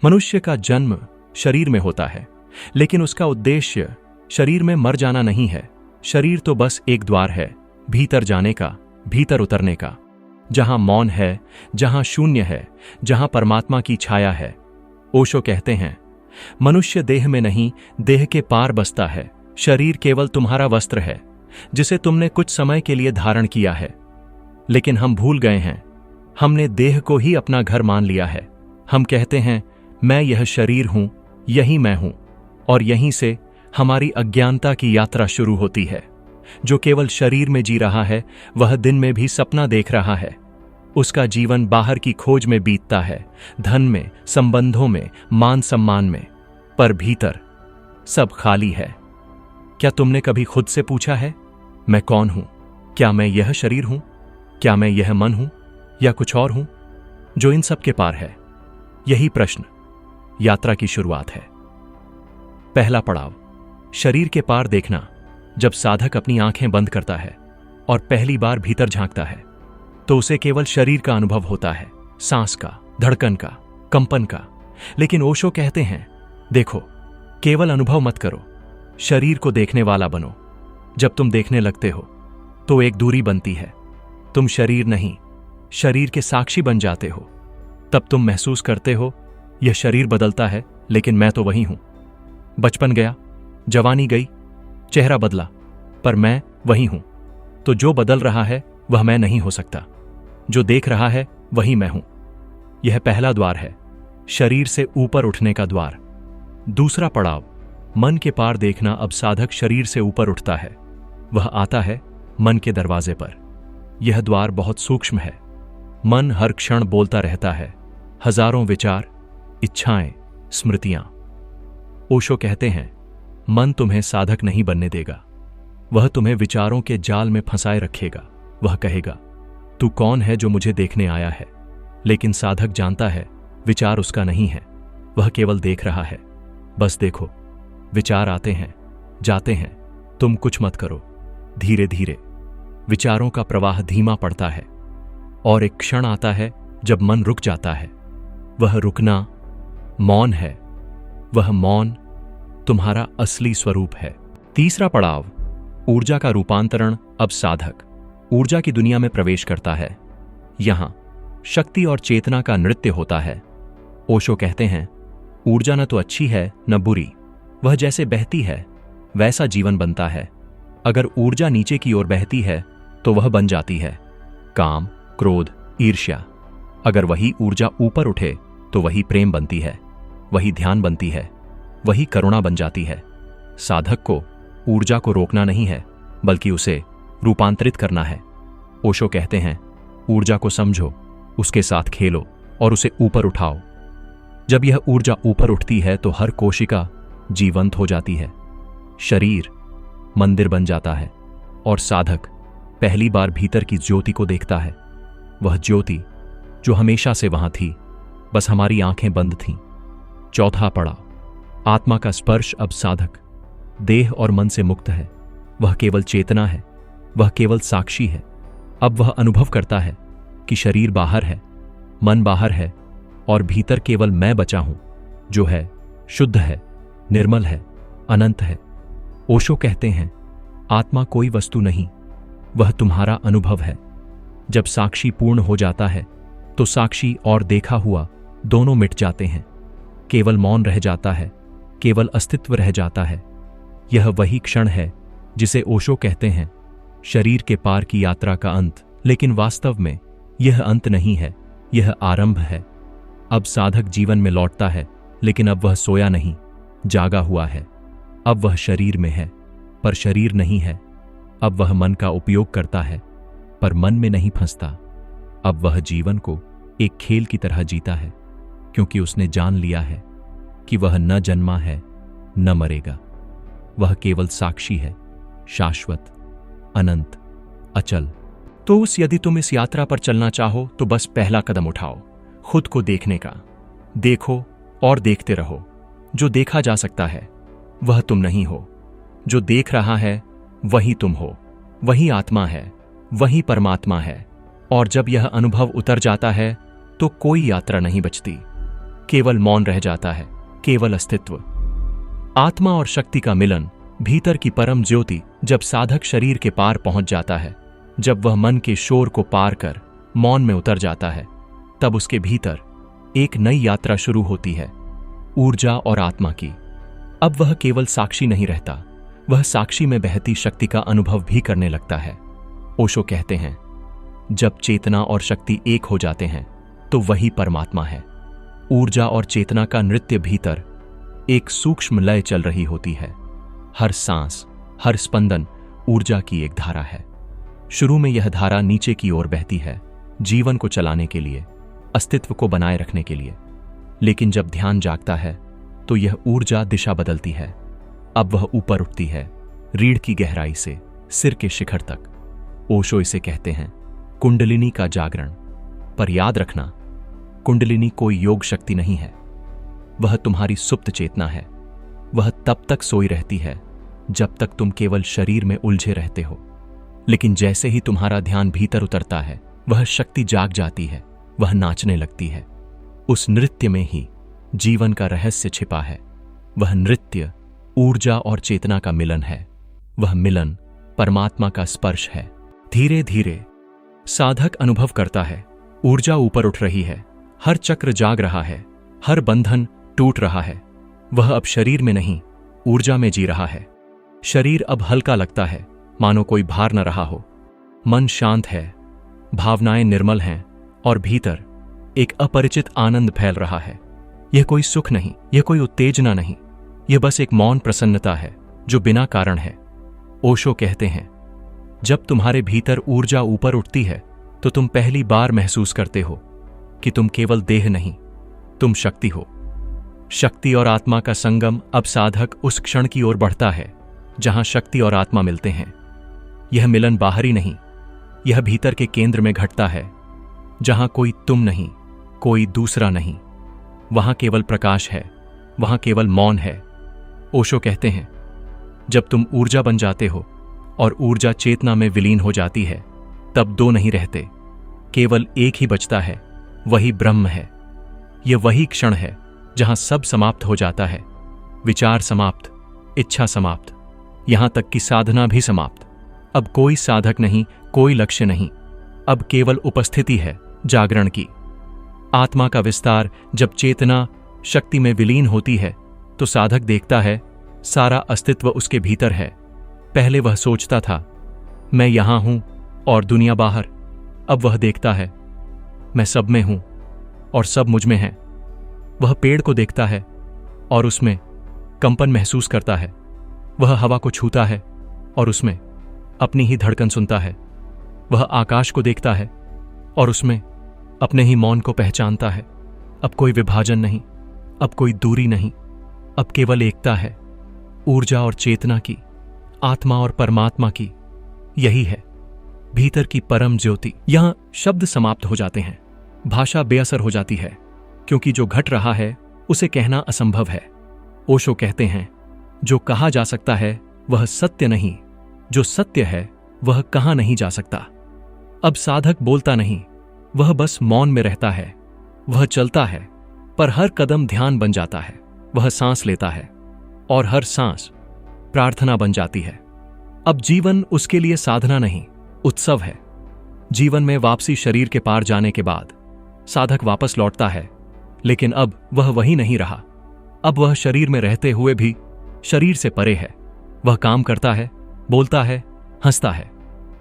मनुष्य का जन्म शरीर में होता है, लेकिन उसका उद्देश्य शरीर में मर जाना नहीं है। शरीर तो बस एक द्वार है, भीतर जाने का, भीतर उतरने का, जहां मौन है, जहां शून्य है, जहां परमात्मा की छाया है। ओशो कहते हैं, मनुष्य देह में नहीं, देह के पार बसता है। शरीर केवल तुम्हारा वस्त्र है, जिसे तुमने कुछ समय के लिए धारण किया है। लेकिन हम भूल गए हैं, हमने देह को ही अपना घर मान लिया है। हम कहते हैं, मैं यह शरीर हूं, यही मैं हूं, और यहीं से हमारी अज्ञानता की यात्रा शुरू होती है। जो केवल शरीर में जी रहा है, वह दिन में भी सपना देख रहा है। उसका जीवन बाहर की खोज में बीतता है, धन में, संबंधों में, मान सम्मान में, पर भीतर सब खाली है। क्या तुमने कभी खुद से पूछा है, मैं कौन हूं? क्या मैं यह शरीर हूं? क्या मैं यह मन हूं, या कुछ और हूं जो इन सब के पार है? यही प्रश्न यात्रा की शुरुआत है। पहला पड़ाव, शरीर के पार देखना। जब साधक अपनी आंखें बंद करता है और पहली बार भीतर झांकता है, तो उसे केवल शरीर का अनुभव होता है, सांस का, धड़कन का, कंपन का। लेकिन ओशो कहते हैं, देखो, केवल अनुभव मत करो, शरीर को देखने वाला बनो। जब तुम देखने लगते हो तो एक दूरी बनती है। तुम शरीर नहीं, शरीर के साक्षी बन जाते हो। तब तुम महसूस करते हो, यह शरीर बदलता है, लेकिन मैं तो वही हूं। बचपन गया, जवानी गई, चेहरा बदला, पर मैं वही हूं। तो जो बदल रहा है वह मैं नहीं हो सकता, जो देख रहा है वही मैं हूं। यह पहला द्वार है, शरीर से ऊपर उठने का द्वार। दूसरा पड़ाव, मन के पार देखना। अब साधक शरीर से ऊपर उठता है, वह आता है मन के दरवाजे पर। यह द्वार बहुत सूक्ष्म है। मन हर क्षण बोलता रहता है, हजारों विचार, इच्छाएं, स्मृतियां। ओशो कहते हैं, मन तुम्हें साधक नहीं बनने देगा, वह तुम्हें विचारों के जाल में फंसाए रखेगा। वह कहेगा, तू कौन है जो मुझे देखने आया है? लेकिन साधक जानता है, विचार उसका नहीं है, वह केवल देख रहा है। बस देखो, विचार आते हैं, जाते हैं, तुम कुछ मत करो। धीरे धीरे विचारों का प्रवाह धीमा पड़ता है, और एक क्षण आता है जब मन रुक जाता है। वह रुकना मौन है। वह मौन तुम्हारा असली स्वरूप है। तीसरा पड़ाव, ऊर्जा का रूपांतरण। अब साधक ऊर्जा की दुनिया में प्रवेश करता है। यहां शक्ति और चेतना का नृत्य होता है। ओशो कहते हैं, ऊर्जा न तो अच्छी है न बुरी, वह जैसे बहती है वैसा जीवन बनता है। अगर ऊर्जा नीचे की ओर बहती है तो वह बन जाती है काम, क्रोध, ईर्ष्या। अगर वही ऊर्जा ऊपर उठे तो वही प्रेम बनती है, वही ध्यान बनती है, वही करुणा बन जाती है। साधक को ऊर्जा को रोकना नहीं है, बल्कि उसे रूपांतरित करना है। ओशो कहते हैं, ऊर्जा को समझो, उसके साथ खेलो और उसे ऊपर उठाओ। जब यह ऊर्जा ऊपर उठती है तो हर कोशिका जीवंत हो जाती है। शरीर मंदिर बन जाता है और साधक पहली बार भीतर की ज्योति को देखता है। वह ज्योति जो हमेशा से वहां थी, बस हमारी आंखें बंद थीं। चौथा पड़ाव, आत्मा का स्पर्श। अब साधक देह और मन से मुक्त है। वह केवल चेतना है, वह केवल साक्षी है। अब वह अनुभव करता है कि शरीर बाहर है, मन बाहर है, और भीतर केवल मैं बचा हूं, जो है शुद्ध है, निर्मल है, अनंत है। ओशो कहते हैं, आत्मा कोई वस्तु नहीं, वह तुम्हारा अनुभव है। जब साक्षी पूर्ण हो जाता है तो साक्षी और देखा हुआ दोनों मिट जाते हैं। केवल मौन रह जाता है, केवल अस्तित्व रह जाता है। यह वही क्षण है जिसे ओशो कहते हैं, शरीर के पार की यात्रा का अंत। लेकिन वास्तव में यह अंत नहीं है, यह आरंभ है। अब साधक जीवन में लौटता है, लेकिन अब वह सोया नहीं, जागा हुआ है। अब वह शरीर में है, पर शरीर नहीं है। अब वह मन का उपयोग करता है, पर मन में नहीं फंसता। अब वह जीवन को एक खेल की तरह जीता है, क्योंकि उसने जान लिया है कि वह न जन्मा है न मरेगा। वह केवल साक्षी है, शाश्वत, अनंत, अचल। तो यदि तुम इस यात्रा पर चलना चाहो तो बस पहला कदम उठाओ, खुद को देखने का। देखो और देखते रहो। जो देखा जा सकता है वह तुम नहीं हो, जो देख रहा है वही तुम हो, वही आत्मा है, वही परमात्मा है। और जब यह अनुभव उतर जाता है तो कोई यात्रा नहीं बचती। केवल मौन रह जाता है, केवल अस्तित्व। आत्मा और शक्ति का मिलन, भीतर की परम ज्योति जब साधक शरीर के पार पहुंच जाता है, जब वह मन के शोर को पार कर मौन में उतर जाता है, तब उसके भीतर एक नई यात्रा शुरू होती है, ऊर्जा और आत्मा की। अब वह केवल साक्षी नहीं रहता, वह साक्षी में बहती शक्ति का अनुभव भी करने लगता है। ओशो कहते हैं, जब चेतना और शक्ति एक हो जाते हैं तो वही परमात्मा है। ऊर्जा और चेतना का नृत्य भीतर एक सूक्ष्म लय चल रही होती है। हर सांस, हर स्पंदन ऊर्जा की एक धारा है। शुरू में यह धारा नीचे की ओर बहती है, जीवन को चलाने के लिए, अस्तित्व को बनाए रखने के लिए। लेकिन जब ध्यान जागता है तो यह ऊर्जा दिशा बदलती है। अब वह ऊपर उठती है, रीढ़ की गहराई से सिर के शिखर तक। ओशो इसे कहते हैं कुंडलिनी का जागरण। पर याद रखना, कुंडलिनी कोई योग शक्ति नहीं है, वह तुम्हारी सुप्त चेतना है। वह तब तक सोई रहती है जब तक तुम केवल शरीर में उलझे रहते हो। लेकिन जैसे ही तुम्हारा ध्यान भीतर उतरता है, वह शक्ति जाग जाती है, वह नाचने लगती है। उस नृत्य में ही जीवन का रहस्य छिपा है। वह नृत्य ऊर्जा और चेतना का मिलन है। वह मिलन परमात्मा का स्पर्श है। धीरे धीरे साधक अनुभव करता है, ऊर्जा ऊपर उठ रही है, हर चक्र जाग रहा है, हर बंधन टूट रहा है। वह अब शरीर में नहीं, ऊर्जा में जी रहा है। शरीर अब हल्का लगता है, मानो कोई भार न रहा हो। मन शांत है, भावनाएं निर्मल हैं और भीतर एक अपरिचित आनंद फैल रहा है। यह कोई सुख नहीं, यह कोई उत्तेजना नहीं, यह बस एक मौन प्रसन्नता है जो बिना कारण है। ओशो कहते हैं, जब तुम्हारे भीतर ऊर्जा ऊपर उठती है तो तुम पहली बार महसूस करते हो कि तुम केवल देह नहीं, तुम शक्ति हो। शक्ति और आत्मा का संगम। अब साधक उस क्षण की ओर बढ़ता है जहां शक्ति और आत्मा मिलते हैं। यह मिलन बाहरी नहीं, यह भीतर के केंद्र में घटता है, जहां कोई तुम नहीं, कोई दूसरा नहीं। वहां केवल प्रकाश है, वहां केवल मौन है। ओशो कहते हैं, जब तुम ऊर्जा बन जाते हो और ऊर्जा चेतना में विलीन हो जाती है, तब दो नहीं रहते, केवल एक ही बचता है, वही ब्रह्म है। यह वही क्षण है जहां सब समाप्त हो जाता है, विचार समाप्त, इच्छा समाप्त, यहां तक कि साधना भी समाप्त। अब कोई साधक नहीं, कोई लक्ष्य नहीं, अब केवल उपस्थिति है जागरण की। आत्मा का विस्तार। जब चेतना शक्ति में विलीन होती है तो साधक देखता है सारा अस्तित्व उसके भीतर है। पहले वह सोचता था मैं यहां हूं और दुनिया बाहर। अब वह देखता है मैं सब में हूं और सब मुझ में है। वह पेड़ को देखता है और उसमें कंपन महसूस करता है। वह हवा को छूता है और उसमें अपनी ही धड़कन सुनता है। वह आकाश को देखता है और उसमें अपने ही मौन को पहचानता है। अब कोई विभाजन नहीं, अब कोई दूरी नहीं, अब केवल एकता है, ऊर्जा और चेतना की, आत्मा और परमात्मा की। यही है भीतर की परम ज्योति। यहां शब्द समाप्त हो जाते हैं, भाषा बेअसर हो जाती है, क्योंकि जो घट रहा है उसे कहना असंभव है। ओशो कहते हैं, जो कहा जा सकता है वह सत्य नहीं, जो सत्य है वह कहा नहीं जा सकता। अब साधक बोलता नहीं, वह बस मौन में रहता है। वह चलता है, पर हर कदम ध्यान बन जाता है। वह सांस लेता है और हर सांस प्रार्थना बन जाती है। अब जीवन उसके लिए साधना नहीं, उत्सव है। जीवन में वापसी शरीर के पार जाने के बाद साधक वापस लौटता है, लेकिन अब वह वही नहीं रहा। अब वह शरीर में रहते हुए भी शरीर से परे है। वह काम करता है, बोलता है, हंसता है,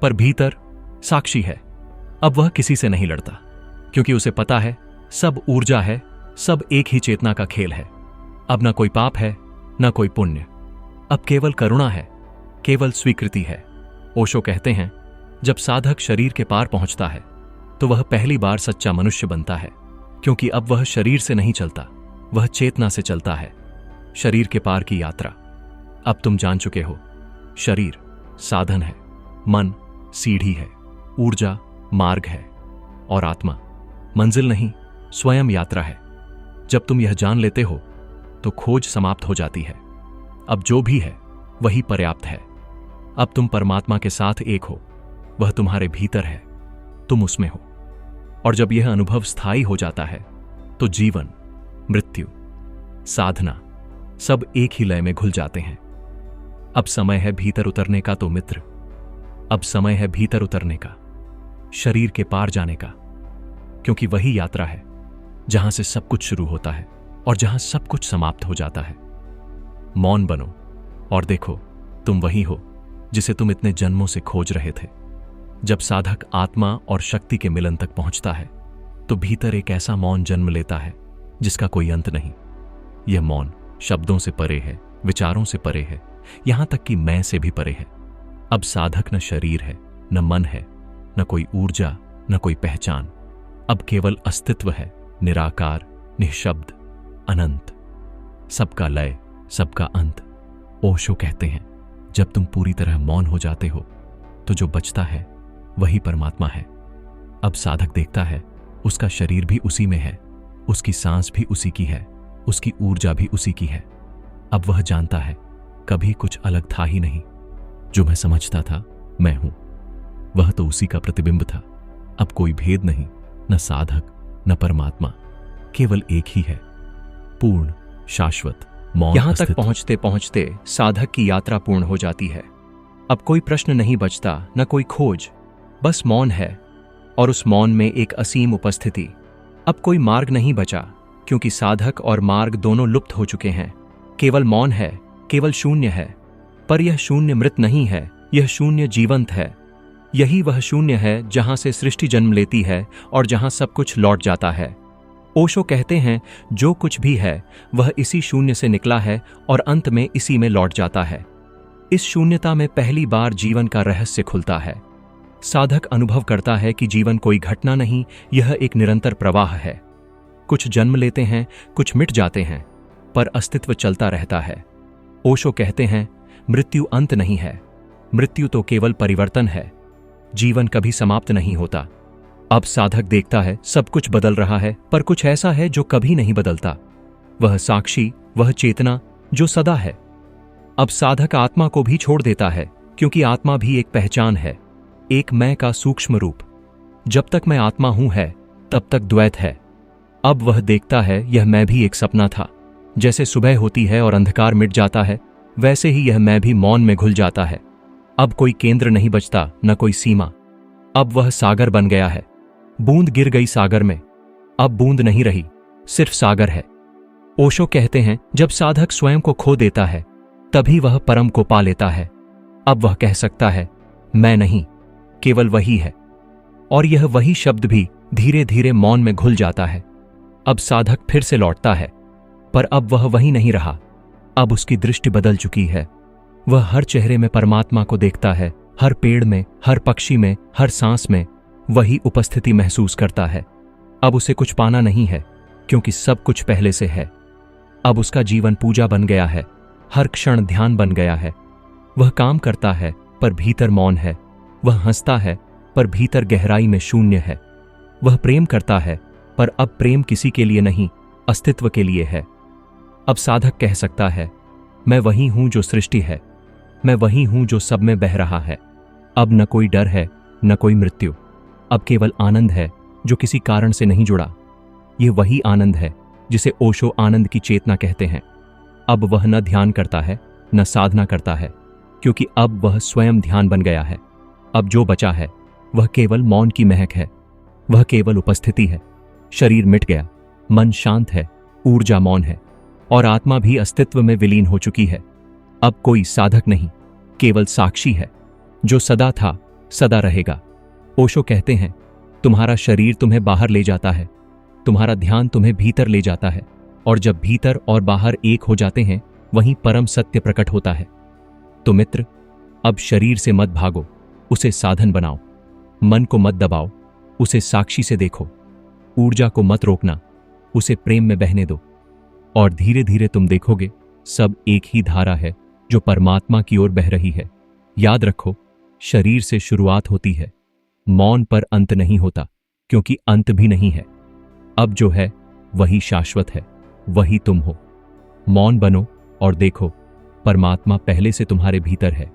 पर भीतर साक्षी है। अब वह किसी से नहीं लड़ता, क्योंकि उसे पता है सब ऊर्जा है, सब एक ही चेतना का खेल है। अब न कोई पाप है, न कोई पुण्य, अब केवल करुणा है, केवल स्वीकृति है। ओशो कहते हैं, जब साधक शरीर के पार पहुंचता है तो वह पहली बार सच्चा मनुष्य बनता है, क्योंकि अब वह शरीर से नहीं चलता, वह चेतना से चलता है। शरीर के पार की यात्रा। अब तुम जान चुके हो, शरीर साधन है, मन सीढ़ी है, ऊर्जा मार्ग है और आत्मा मंजिल नहीं, स्वयं यात्रा है। जब तुम यह जान लेते हो तो खोज समाप्त हो जाती है। अब जो भी है वही पर्याप्त है। अब तुम परमात्मा के साथ एक हो, वह तुम्हारे भीतर है, तुम उसमें हो। और जब यह अनुभव स्थायी हो जाता है तो जीवन मृत्यु, साधना सब एक ही लय में घुल जाते हैं। अब समय है भीतर उतरने का तो मित्र, अब समय है भीतर उतरने का, शरीर के पार जाने का, क्योंकि वही यात्रा है जहां से सब कुछ शुरू होता है और जहां सब कुछ समाप्त हो जाता है। मौन बनो और देखो, तुम वही हो जिसे तुम इतने जन्मों से खोज रहे थे। जब साधक आत्मा और शक्ति के मिलन तक पहुंचता है तो भीतर एक ऐसा मौन जन्म लेता है जिसका कोई अंत नहीं। यह मौन शब्दों से परे है, विचारों से परे है, यहां तक कि मैं से भी परे है। अब साधक न शरीर है, न मन है, न कोई ऊर्जा, न कोई पहचान। अब केवल अस्तित्व है, निराकार, निःशब्द, अनंत, सबका लय, सबका अंत। ओशो कहते हैं, जब तुम पूरी तरह मौन हो जाते हो तो जो बचता है वही परमात्मा है। अब साधक देखता है उसका शरीर भी उसी में है, उसकी सांस भी उसी की है, उसकी ऊर्जा भी उसी की है। अब वह जानता है कभी कुछ अलग था ही नहीं। जो मैं समझता था मैं हूं, वह तो उसी का प्रतिबिंब था। अब कोई भेद नहीं, न साधक न परमात्मा, केवल एक ही है, पूर्ण, शाश्वत, मौन। यहां तक पहुंचते पहुंचते साधक की यात्रा पूर्ण हो जाती है। अब कोई प्रश्न नहीं बचता, न कोई खोज, बस मौन है और उस मौन में एक असीम उपस्थिति। अब कोई मार्ग नहीं बचा, क्योंकि साधक और मार्ग दोनों लुप्त हो चुके हैं। केवल मौन है, केवल शून्य है। पर यह शून्य मृत नहीं है, यह शून्य जीवंत है। यही वह शून्य है जहां से सृष्टि जन्म लेती है और जहां सब कुछ लौट जाता है। ओशो कहते हैं, जो कुछ भी है वह इसी शून्य से निकला है और अंत में इसी में लौट जाता है। इस शून्यता में पहली बार जीवन का रहस्य खुलता है। साधक अनुभव करता है कि जीवन कोई घटना नहीं, यह एक निरंतर प्रवाह है। कुछ जन्म लेते हैं, कुछ मिट जाते हैं, पर अस्तित्व चलता रहता है। ओशो कहते हैं, मृत्यु अंत नहीं है, मृत्यु तो केवल परिवर्तन है। जीवन कभी समाप्त नहीं होता। अब साधक देखता है सब कुछ बदल रहा है, पर कुछ ऐसा है जो कभी नहीं बदलता। वह साक्षी, वह चेतना जो सदा है। अब साधक आत्मा को भी छोड़ देता है, क्योंकि आत्मा भी एक पहचान है, एक मैं का सूक्ष्म रूप। जब तक मैं आत्मा हूं है, तब तक द्वैत है। अब वह देखता है यह मैं भी एक सपना था। जैसे सुबह होती है और अंधकार मिट जाता है, वैसे ही यह मैं भी मौन में घुल जाता है। अब कोई केंद्र नहीं बचता, न कोई सीमा। अब वह सागर बन गया है। बूंद गिर गई सागर में, अब बूंद नहीं रही, सिर्फ सागर है। ओशो कहते हैं, जब साधक स्वयं को खो देता है तभी वह परम को पा लेता है। अब वह कह सकता है, मैं नहीं, केवल वही है। और यह वही शब्द भी धीरे धीरे मौन में घुल जाता है। अब साधक फिर से लौटता है, पर अब वह वही नहीं रहा। अब उसकी दृष्टि बदल चुकी है। वह हर चेहरे में परमात्मा को देखता है, हर पेड़ में, हर पक्षी में, हर सांस में वही उपस्थिति महसूस करता है। अब उसे कुछ पाना नहीं है, क्योंकि सब कुछ पहले से है। अब उसका जीवन पूजा बन गया है, हर क्षण ध्यान बन गया है। वह काम करता है पर भीतर मौन है। वह हंसता है पर भीतर गहराई में शून्य है। वह प्रेम करता है, पर अब प्रेम किसी के लिए नहीं, अस्तित्व के लिए है। अब साधक कह सकता है, मैं वही हूं जो सृष्टि है, मैं वही हूं जो सब में बह रहा है। अब न कोई डर है, न कोई मृत्यु। अब केवल आनंद है जो किसी कारण से नहीं जुड़ा। यह वही आनंद है जिसे ओशो आनंद की चेतना कहते हैं। अब वह न ध्यान करता है, न साधना करता है, क्योंकि अब वह स्वयं ध्यान बन गया है। अब जो बचा है वह केवल मौन की महक है, वह केवल उपस्थिति है। शरीर मिट गया, मन शांत है, ऊर्जा मौन है, और आत्मा भी अस्तित्व में विलीन हो चुकी है। अब कोई साधक नहीं, केवल साक्षी है, जो सदा था, सदा रहेगा। ओशो कहते हैं, तुम्हारा शरीर तुम्हें बाहर ले जाता है, तुम्हारा ध्यान तुम्हें भीतर ले जाता है, और जब भीतर और बाहर एक हो जाते हैं, वहीं परम सत्य प्रकट होता है। तो मित्र, अब शरीर से मत भागो, उसे साधन बनाओ। मन को मत दबाओ, उसे साक्षी से देखो। ऊर्जा को मत रोकना, उसे प्रेम में बहने दो। और धीरे धीरे तुम देखोगे सब एक ही धारा है जो परमात्मा की ओर बह रही है। याद रखो, शरीर से शुरुआत होती है, मौन पर अंत नहीं होता, क्योंकि अंत भी नहीं है। अब जो है वही शाश्वत है, वही तुम हो। मौन बनो और देखो, परमात्मा पहले से तुम्हारे भीतर है।